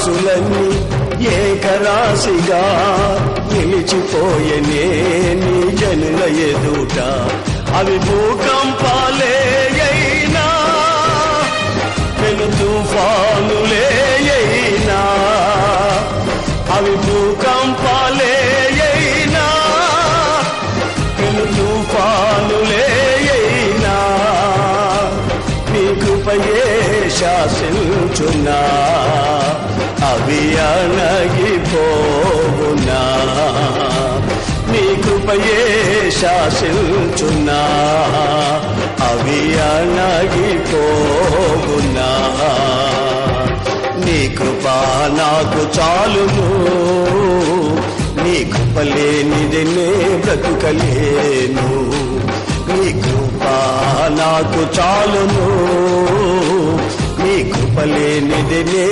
రాసులన్నీ ఏకరాశిగా నిలిచిపోయనే నీ జనుల ఎదుట. అవి భూకంపాలే అయినా పెను తుఫానులే అయినా, అవి భూకంపాలే అయినా పెను తుఫానులే అయినా, నీ కృపయే శాసించునా, అవి అణగిపోవునా. నీ కృపయే శాసించునా, అవి అణగిపోవునా. నీ కృప నాకు చాలును, నీ కృప లేనిది నే బ్రతుకలేను. నీ కృప నాకు చాలును, నీ కృప లేనిది నే